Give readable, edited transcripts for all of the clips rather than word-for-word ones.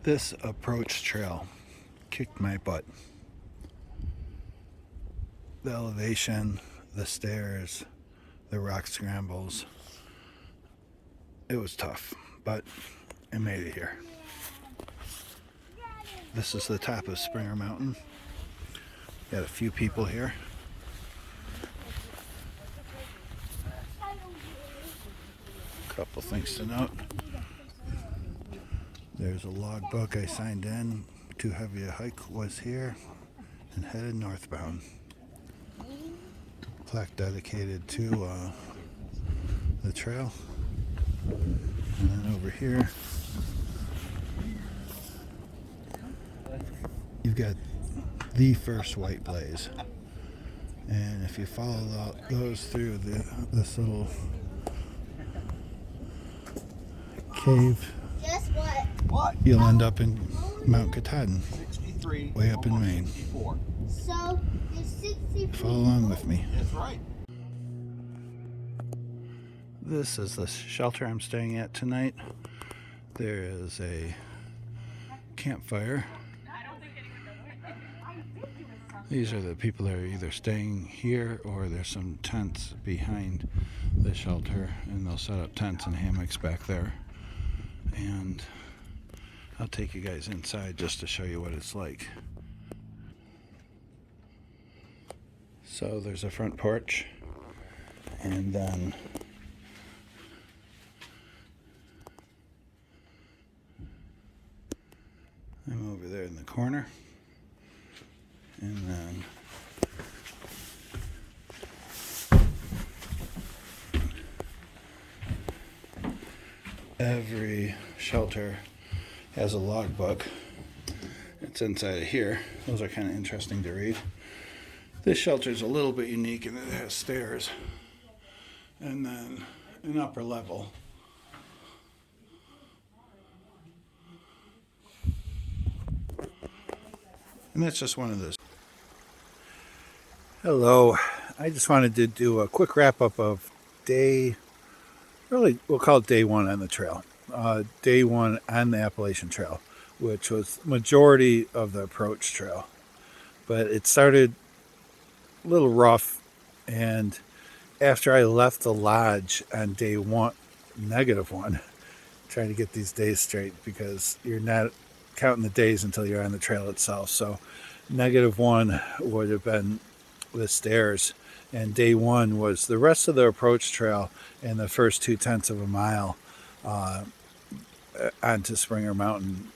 This approach trail kicked my butt. The elevation, the stairs, the rock scrambles. It was tough, but I made it here. This is the top of Springer Mountain. Got a few people here. Couple things to note. There's a logbook I signed in. Too heavy a hike was here and headed northbound. Plaque dedicated to the trail. And then over here, you've got the first white blaze. And if you follow those through this little cave, guess what? You'll end up in Mount Katahdin, way up in Maine. So there's 63. Follow along with me. That's right. This is the shelter I'm staying at tonight. There is a campfire. These are the people that are either staying here or there's some tents behind the shelter, and they'll set up tents and hammocks back there. And I'll take you guys inside just to show you what it's like. So there's a front porch, and then I'm over there in the corner, and then every shelter has a logbook. It's inside of here. Those are kind of interesting to read. This shelter is a little bit unique in that it has stairs and then an upper level. And that's just one of those. Hello. I just wanted to do a quick wrap up of we'll call it day one on the trail. Day one on the Appalachian Trail, which was majority of the approach trail. But it started a little rough, and after I left the lodge on day one, -1, trying to get these days straight because you're not counting the days until you're on the trail itself. So -1 would have been the stairs, and day one was the rest of the approach trail and the first 0.2 of a mile onto Springer Mountain.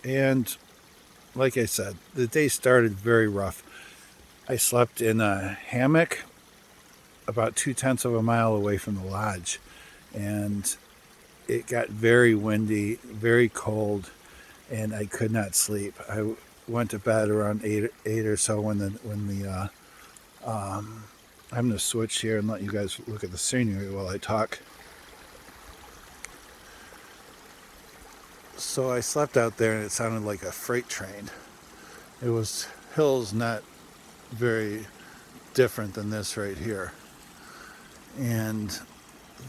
And like I said, the day started very rough. I slept in a hammock about 0.2 of a mile away from the lodge, and it got very windy, very cold, and I could not sleep. I went to bed around 8 or so when I'm going to switch here and let you guys look at the scenery while I talk. So I slept out there, and it sounded like a freight train. It was hills not very different than this right here. And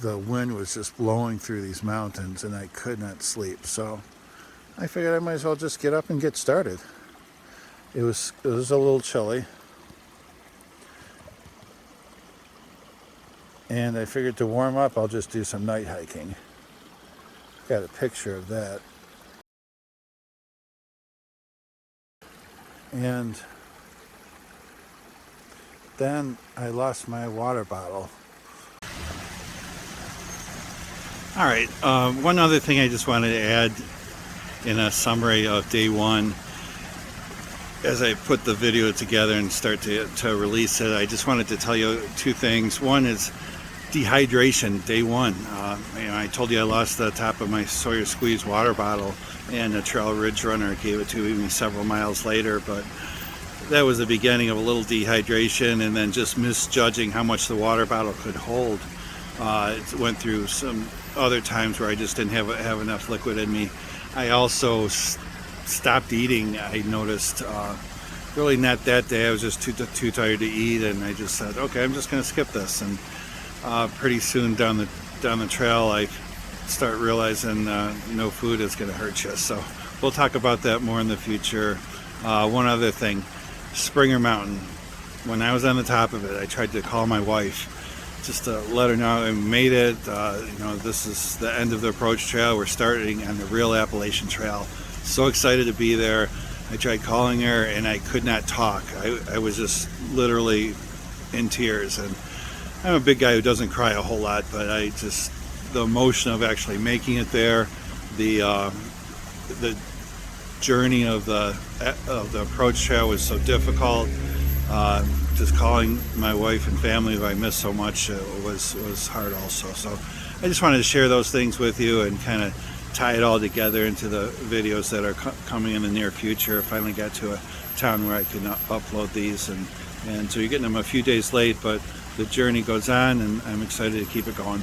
the wind was just blowing through these mountains, and I could not sleep. So I figured I might as well just get up and get started. It was a little chilly. And I figured to warm up, I'll just do some night hiking. Got a picture of that. And then I lost my water bottle. All right, one other thing I just wanted to add in a summary of day one. As I put the video together and start to release it, I just wanted to tell you two things. One is dehydration, day one. I told you I lost the top of my Sawyer Squeeze water bottle, and the Trail Ridge Runner gave it to me several miles later, but that was the beginning of a little dehydration, and then just misjudging how much the water bottle could hold. It went through some other times where I just didn't have enough liquid in me. I also stopped eating. I noticed really not that day. I was just too tired to eat, and I just said, okay, I'm just going to skip this. And pretty soon down the trail, I start realizing no food is going to hurt you. So we'll talk about that more in the future. One other thing, Springer Mountain. When I was on the top of it, I tried to call my wife just to let her know I made it. This is the end of the approach trail. We're starting on the real Appalachian Trail. So excited to be there. I tried calling her and I could not talk. I was just literally in tears. And I'm a big guy who doesn't cry a whole lot, but the emotion of actually making it there, the journey of the approach trail was so difficult. Just calling my wife and family who I miss so much was hard also. So I just wanted to share those things with you and kind of tie it all together into the videos that are coming in the near future. I finally got to a town where I can upload these, and so you're getting them a few days late, but the journey goes on and I'm excited to keep it going.